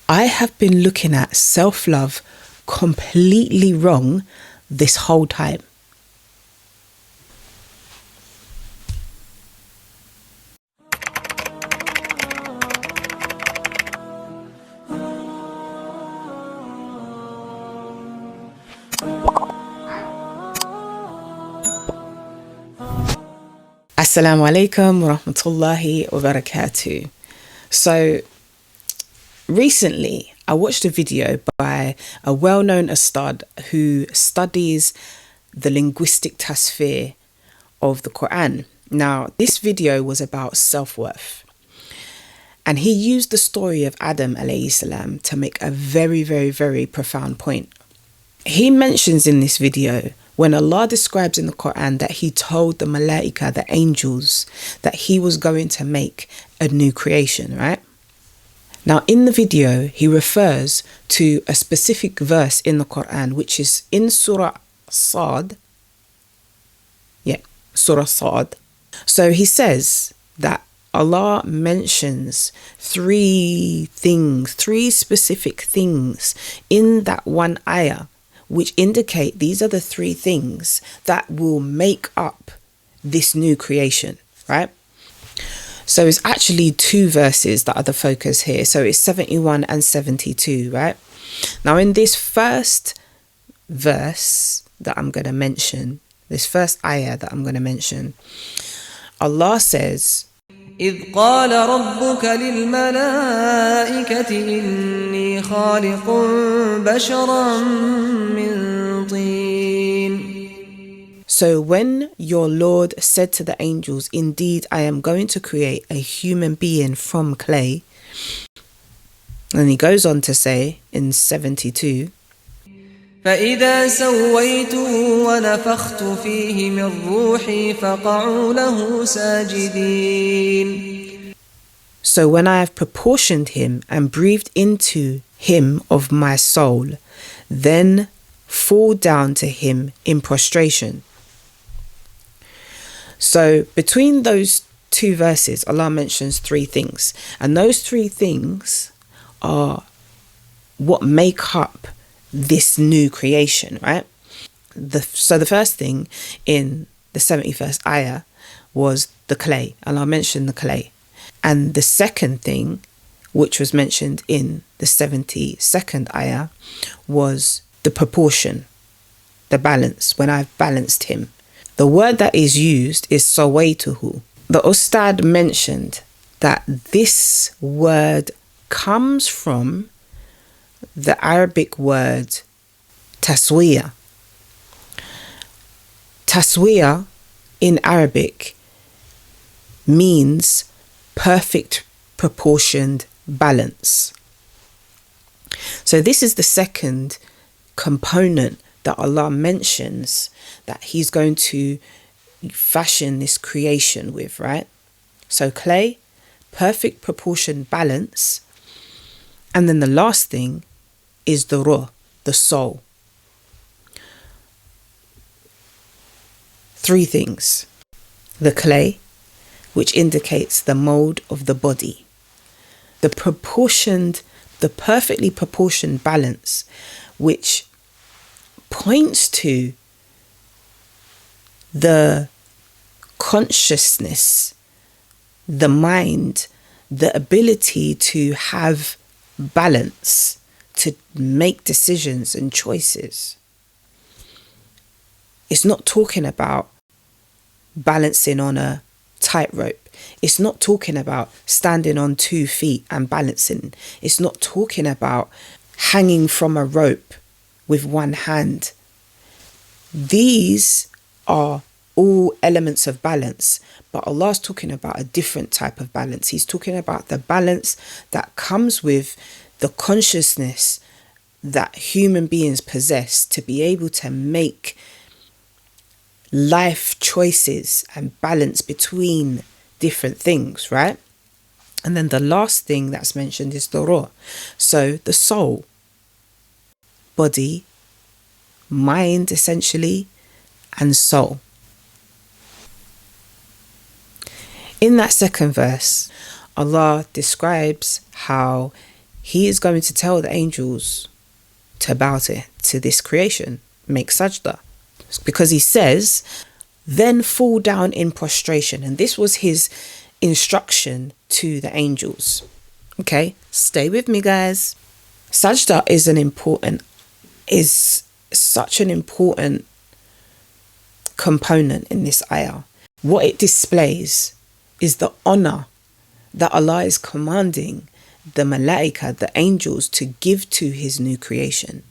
I have been looking at self-love completely wrong this whole time. Assalamu alaikum wa rahmatullahi wa barakatuh. So recently I watched a video by a well-known ustad who studies the linguistic tasfir of the Quran. Now, this video was about self-worth. And he used the story of Adam alayhi salam to make a very, very, very profound point. He mentions in this video when Allah describes in the Quran that he told the malaika, the angels, that he was going to make a new creation, right? Now, in the video, he refers to a specific verse in the Quran, which is in Surah Sad. Yeah, Surah Sad. So he says that Allah mentions three specific things in that one ayah, which indicate these are the three things that will make up this new creation, right? So it's actually two verses that are the focus here. So it's 71 and 72, right? Now in this first verse that I'm going to mention, this first ayah that I'm going to mention, Allah says, إذ قال ربك للملائكة إني خالق بشرا من طين. So when your Lord said to the angels, indeed I am going to create a human being from clay. And he goes on to say in 72, فإذا سويته ونفخت فيه من روحي فقعوا له ساجدين. So when I have proportioned him and breathed into him of my soul, then fall down to him in prostration. So between those two verses, Allah mentions three things. And those three things are what make up this new creation, right? So the first thing in the 71st ayah was the clay. Allah mentioned the clay. And the second thing, which was mentioned in the 72nd ayah, was the proportion, the balance, when I've balanced him. The word that is used is sawaytuhu. The ustad mentioned that this word comes from the Arabic word taswiya. Taswiya in Arabic means perfect proportioned balance. So this is the second component that Allah mentions that he's going to fashion this creation with, right? So clay, perfect proportioned balance. And then the last thing is the ruh, the soul. Three things. The clay, which indicates the mold of the body. The perfectly proportioned balance, which points to the consciousness, the mind, the ability to have balance, to make decisions and choices. It's not talking about balancing on a tightrope. It's not talking about standing on 2 feet and balancing. It's not talking about hanging from a rope with one hand. These are all elements of balance, but Allah's talking about a different type of balance. He's talking about the balance that comes with the consciousness that human beings possess to be able to make life choices and balance between different things, right? And then the last thing that's mentioned is the ruh. So the soul, body, mind essentially, and soul. In that second verse, Allah describes how he is going to tell the angels to bow to this creation, make sajda. Because he says, then fall down in prostration. And this was his instruction to the angels. Okay, stay with me, guys. Sajda is such an important component in this ayah. What it displays is the honor that Allah is commanding the malaika, the angels, to give to his new creation.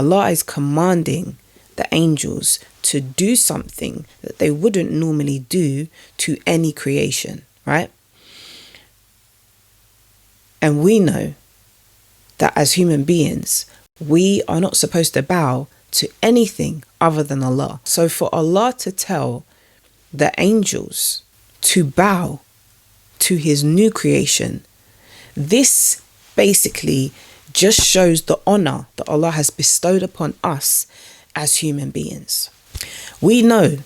Allah is commanding the angels to do something that they wouldn't normally do to any creation, right? And we know that as human beings, we are not supposed to bow to anything other than Allah. So for Allah to tell the angels to bow to his new creation, this basically just shows the honor that Allah has bestowed upon us as human beings. We know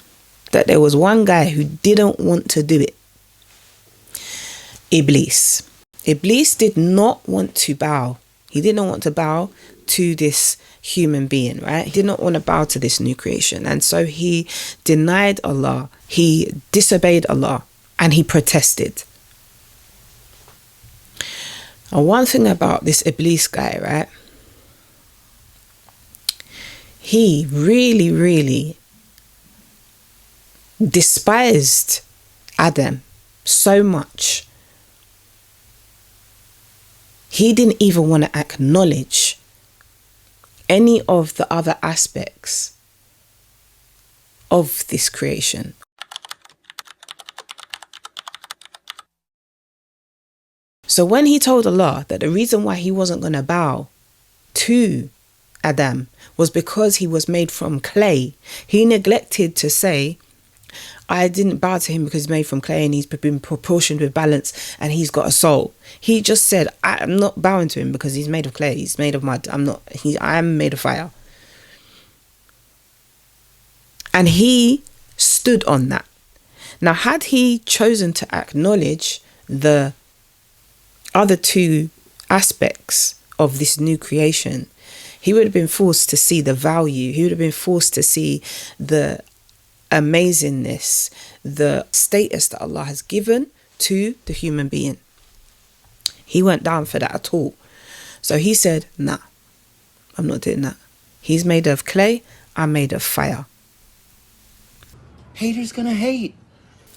that there was one guy who didn't want to do it. Iblis. Iblis did not want to bow. He didn't want to bow to this human being, right? He did not want to bow to this new creation. And so he denied Allah. He disobeyed Allah and he protested. And one thing about this Iblis guy, right? He really, really despised Adam so much. He didn't even want to acknowledge any of the other aspects of this creation. So when he told Allah that the reason why he wasn't going to bow to Adam was because he was made from clay, he neglected to say, I didn't bow to him because he's made from clay and he's been proportioned with balance and he's got a soul. He just said, I'm not bowing to him because he's made of clay, he's made of mud, I am made of fire. And he stood on that. Now, had he chosen to acknowledge the other two aspects of this new creation, he would have been forced to see the value. He would have been forced to see the amazingness, the status that Allah has given to the human being. He went down for that at all. So he said, nah, I'm not doing that. He's made of clay, I'm made of fire. Haters gonna hate.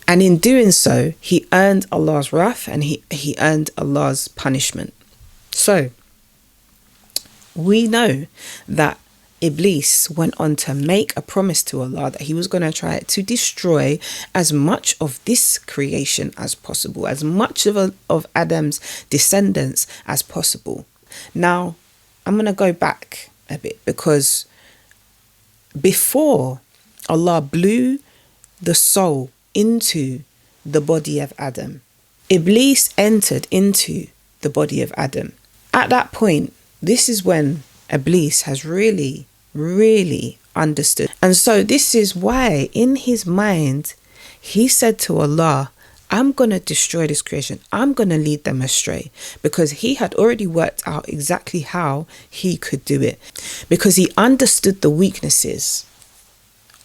And in doing so, he earned Allah's wrath and he earned Allah's punishment. So we know that Iblis went on to make a promise to Allah that he was going to try to destroy as much of this creation as possible, as much of Adam's descendants as possible. Now, I'm going to go back a bit, because before Allah blew the soul into the body of Adam, Iblis entered into the body of Adam. At that point, this is when Iblis has really understood. And so this is why in his mind, he said to Allah, I'm going to destroy this creation. I'm going to lead them astray, because he had already worked out exactly how he could do it, because he understood the weaknesses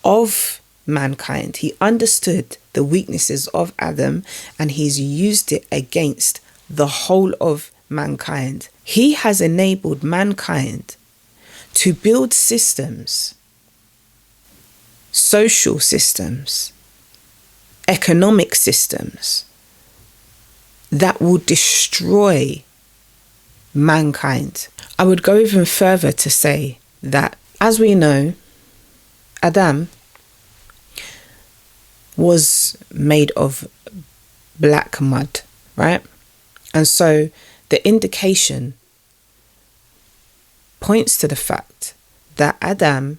of mankind. He understood the weaknesses of Adam and he's used it against the whole of mankind. He has enabled mankind to build systems, social systems, economic systems that will destroy mankind. I would go even further to say that, as we know, Adam was made of black mud, right? And so the indication points to the fact that Adam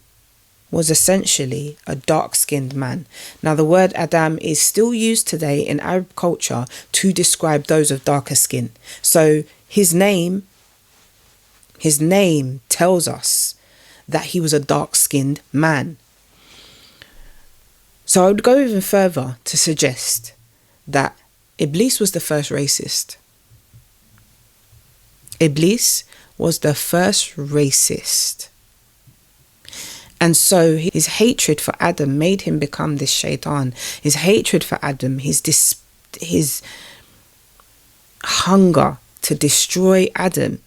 was essentially a dark-skinned man. Now, the word Adam is still used today in Arab culture to describe those of darker skin. So his name tells us that he was a dark-skinned man. So I would go even further to suggest that Iblis was the first racist. Iblis was the first racist. And so his hatred for Adam made him become this shaitan. His hatred for Adam, his hunger to destroy Adam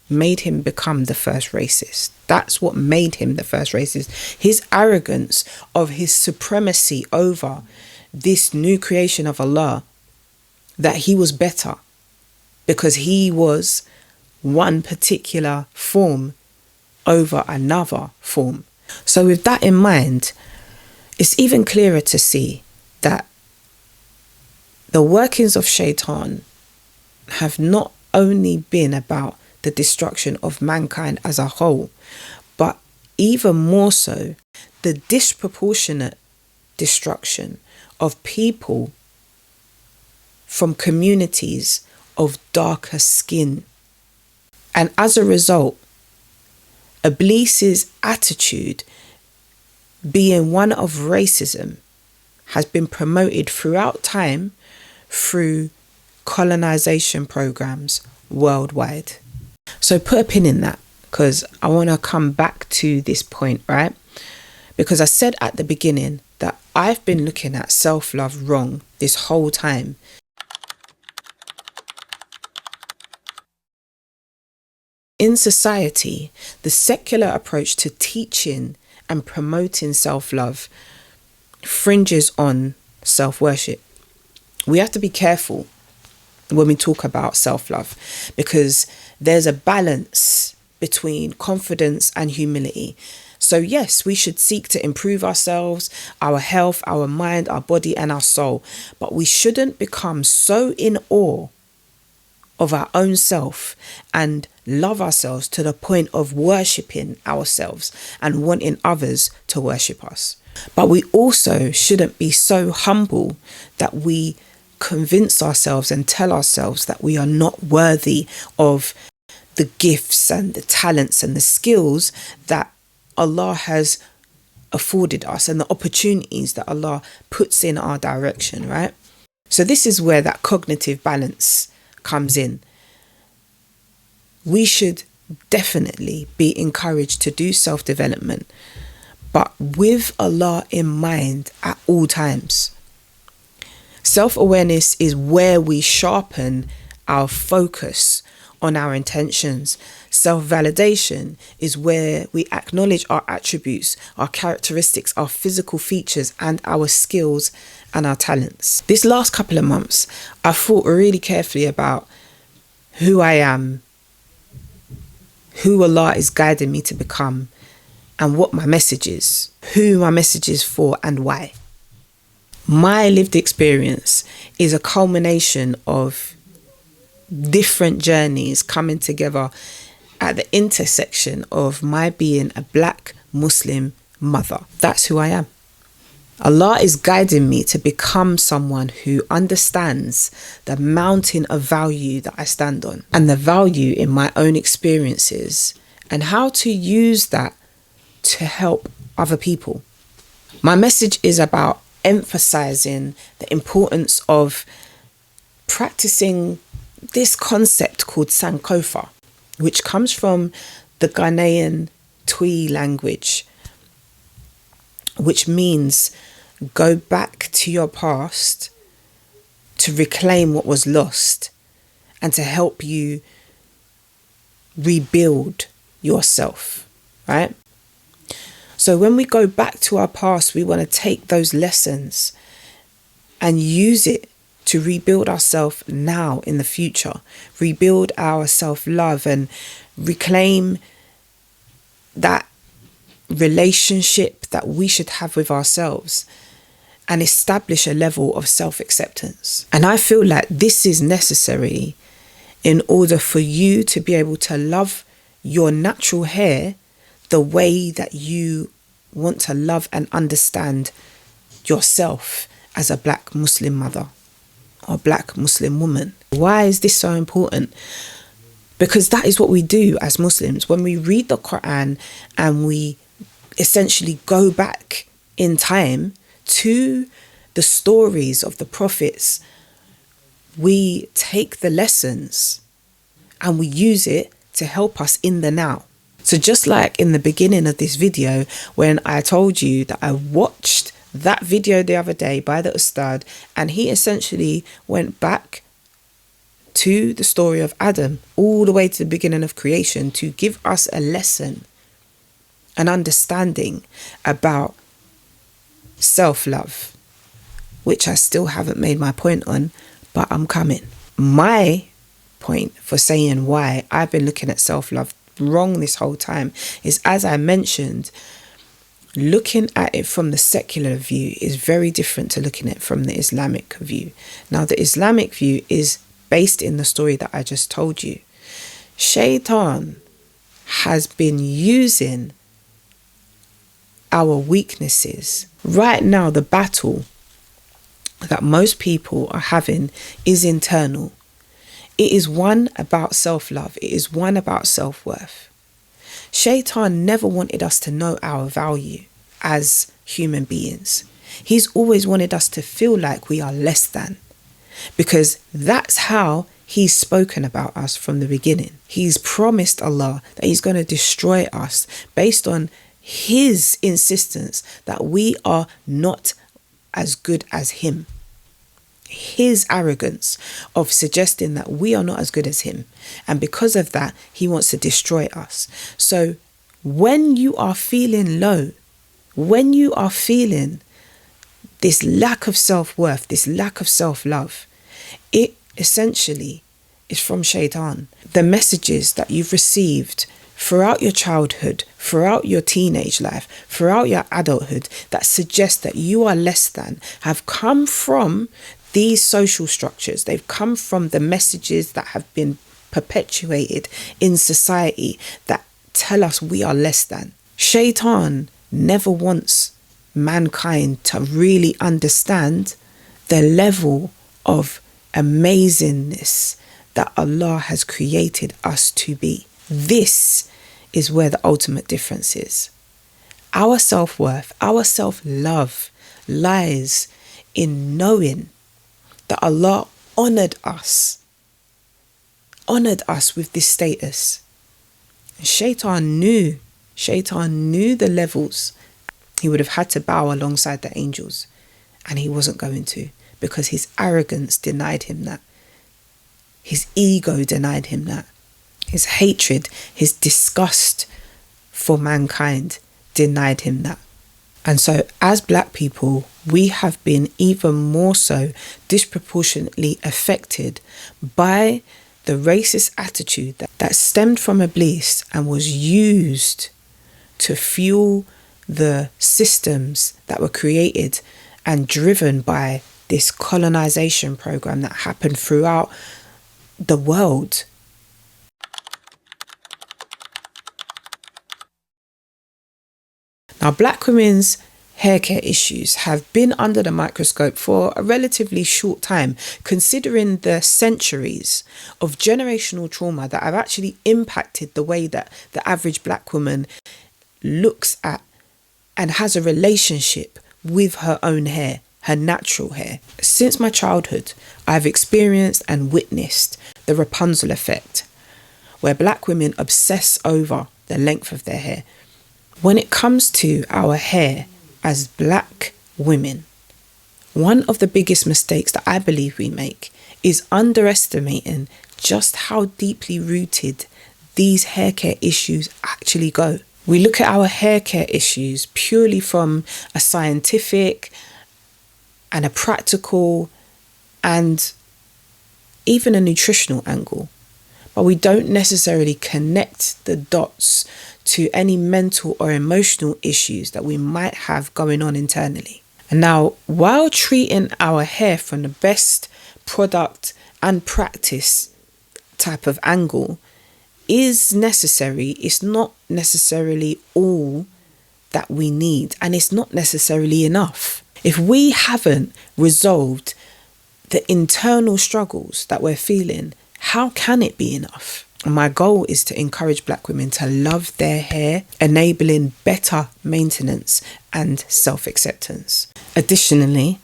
made him become the first racist. That's what made him the first racist. His arrogance of his supremacy over this new creation of Allah, that he was better because he was one particular form over another form. So with that in mind, it's even clearer to see that the workings of shaitan have not only been about the destruction of mankind as a whole, but even more so, the disproportionate destruction of people from communities of darker skin. And as a result, Iblis's attitude, being one of racism, has been promoted throughout time through colonization programs worldwide. So put a pin in that, because I want to come back to this point, right? Because I said at the beginning that I've been looking at self-love wrong this whole time. In society, the secular approach to teaching and promoting self-love fringes on self-worship. We have to be careful when we talk about self-love, because there's a balance between confidence and humility. So yes, we should seek to improve ourselves, our health, our mind, our body, and our soul. But we shouldn't become so in awe of our own self and love ourselves to the point of worshipping ourselves and wanting others to worship us. But we also shouldn't be so humble that we convince ourselves and tell ourselves that we are not worthy of the gifts and the talents and the skills that Allah has afforded us and the opportunities that Allah puts in our direction, right? So this is where that cognitive balance comes in. We should definitely be encouraged to do self-development, but with Allah in mind at all times. Self-awareness is where we sharpen our focus on our intentions. Self-validation is where we acknowledge our attributes, our characteristics, our physical features, and our skills and our talents. This last couple of months, I thought really carefully about who I am, who Allah is guiding me to become, and what my message is, who my message is for, and why. My lived experience is a culmination of different journeys coming together at the intersection of my being a Black Muslim mother. That's who I am. Allah is guiding me to become someone who understands the mountain of value that I stand on and the value in my own experiences and how to use that to help other people. My message is about emphasizing the importance of practicing this concept called Sankofa, which comes from the Ghanaian Twi language, which means go back to your past to reclaim what was lost and to help you rebuild yourself, right? So when we go back to our past, we want to take those lessons and use it to rebuild ourselves now in the future, rebuild our self-love and reclaim that relationship that we should have with ourselves and establish a level of self-acceptance. And I feel like this is necessary in order for you to be able to love your natural hair the way that you want to love and understand yourself as a Black Muslim mother or Black Muslim woman. Why is this so important? Because that is what we do as Muslims. When we read the Quran and we essentially go back in time to the stories of the prophets, we take the lessons and we use it to help us in the now. So just like in the beginning of this video, when I told you that I watched that video the other day by the Ustad, and he essentially went back to the story of Adam all the way to the beginning of creation to give us a lesson, an understanding about self-love, which I still haven't made my point on, but I'm coming. My point for saying why I've been looking at self-love wrong this whole time is, as I mentioned, looking at it from the secular view is very different to looking at it from the Islamic view. Now, the Islamic view is based in the story that I just told you. Shaitan has been using our weaknesses. Right now, the battle that most people are having is internal. It is one about self-love. It is one about self-worth. Shaitan never wanted us to know our value as human beings. He's always wanted us to feel like we are less than, because that's how he's spoken about us from the beginning. He's promised Allah that he's going to destroy us based on his insistence that we are not as good as him. His arrogance of suggesting that we are not as good as him. And because of that, he wants to destroy us. So when you are feeling low, when you are feeling this lack of self-worth, this lack of self-love, it essentially is from Shaitan. The messages that you've received throughout your childhood, throughout your teenage life, throughout your adulthood, that suggest that you are less than, have come from these social structures. They've come from the messages that have been perpetuated in society that tell us we are less than. Shaitan never wants mankind to really understand the level of amazingness that Allah has created us to be. This is where the ultimate difference is. Our self-worth, our self-love lies in knowing that Allah honored us with this status. Shaitan knew the levels he would have had to bow alongside the angels, and he wasn't going to, because his arrogance denied him that. His ego denied him that. His hatred, his disgust for mankind denied him that. And so as Black people, we have been even more so disproportionately affected by the racist attitude that stemmed from Iblis and was used to fuel the systems that were created and driven by this colonization program that happened throughout the world. Now, Black women's hair care issues have been under the microscope for a relatively short time, considering the centuries of generational trauma that have actually impacted the way that the average Black woman looks at and has a relationship with her own hair, her natural hair. Since my childhood, I've experienced and witnessed the Rapunzel effect, where Black women obsess over the length of their hair. When it comes to our hair as Black women, one of the biggest mistakes that I believe we make is underestimating just how deeply rooted these hair care issues actually go. We look at our hair care issues purely from a scientific and a practical and even a nutritional angle, but we don't necessarily connect the dots to any mental or emotional issues that we might have going on internally. And now, while treating our hair from the best product and practice type of angle is necessary, it's not necessarily all that we need, and it's not necessarily enough. If we haven't resolved the internal struggles that we're feeling, how can it be enough? My goal is to encourage Black women to love their hair, enabling better maintenance and self-acceptance. Additionally,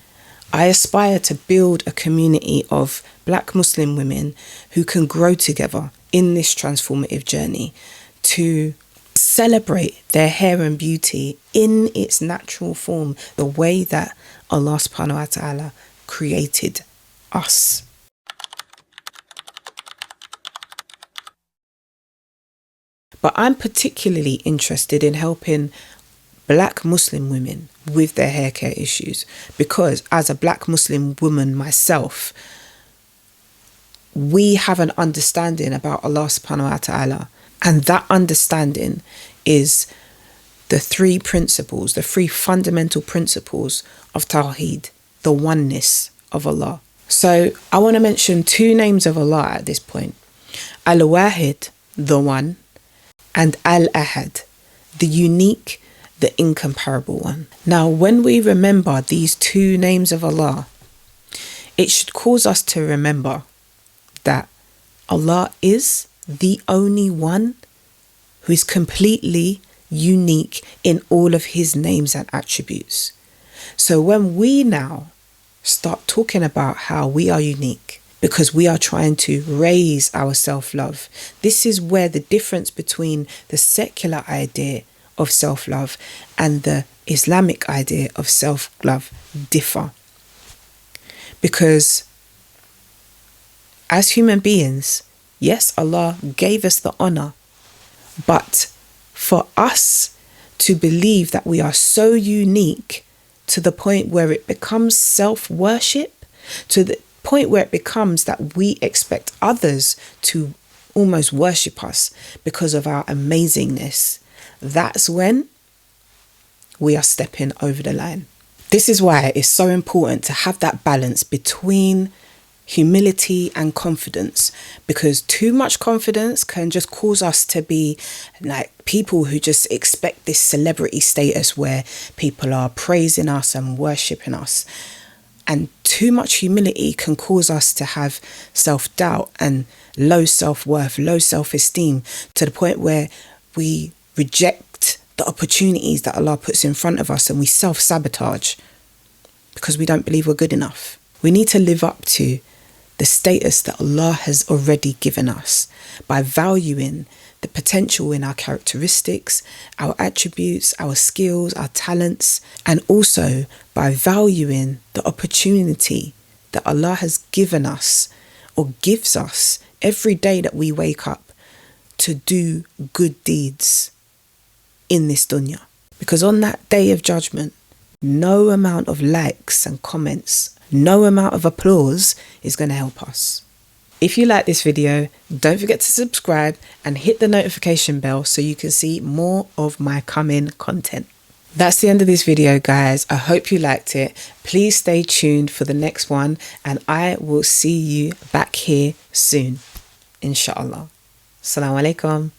I aspire to build a community of Black Muslim women who can grow together in this transformative journey to celebrate their hair and beauty in its natural form, the way that Allah subhanahu wa ta'ala created us. But I'm particularly interested in helping Black Muslim women with their hair care issues, because as a Black Muslim woman myself, we have an understanding about Allah subhanahu wa ta'ala, and that understanding is the three principles, the three fundamental principles of Tawheed, the oneness of Allah. So I want to mention two names of Allah at this point: Al-Wahid, the one, and Al-Ahad, the unique, the incomparable one. Now, when we remember these two names of Allah, it should cause us to remember that Allah is the only one who is completely unique in all of his names and attributes. So when we now start talking about how we are unique, because we are trying to raise our self-love, this is where the difference between the secular idea of self-love and the Islamic idea of self-love differ. Because as human beings, yes, Allah gave us the honor, but for us to believe that we are so unique to the point where it becomes self-worship, to the point where it becomes that we expect others to almost worship us because of our amazingness, that's when we are stepping over the line. This is why it's so important to have that balance between humility and confidence, because too much confidence can just cause us to be like people who just expect this celebrity status where people are praising us and worshipping us. And too much humility can cause us to have self-doubt and low self-worth, low self-esteem, to the point where we reject the opportunities that Allah puts in front of us and we self-sabotage because we don't believe we're good enough. We need to live up to the status that Allah has already given us by valuing the potential in our characteristics, our attributes, our skills, our talents, and also by valuing the opportunity that Allah has given us or gives us every day that we wake up to do good deeds in this dunya. Because on that day of judgment, no amount of likes and comments, no amount of applause is going to help us. If you like this video, don't forget to subscribe and hit the notification bell so you can see more of my coming content. That's the end of this video, guys. I hope you liked it. Please stay tuned for the next one, and I will see you back here soon, inshallah. Assalamu alaikum.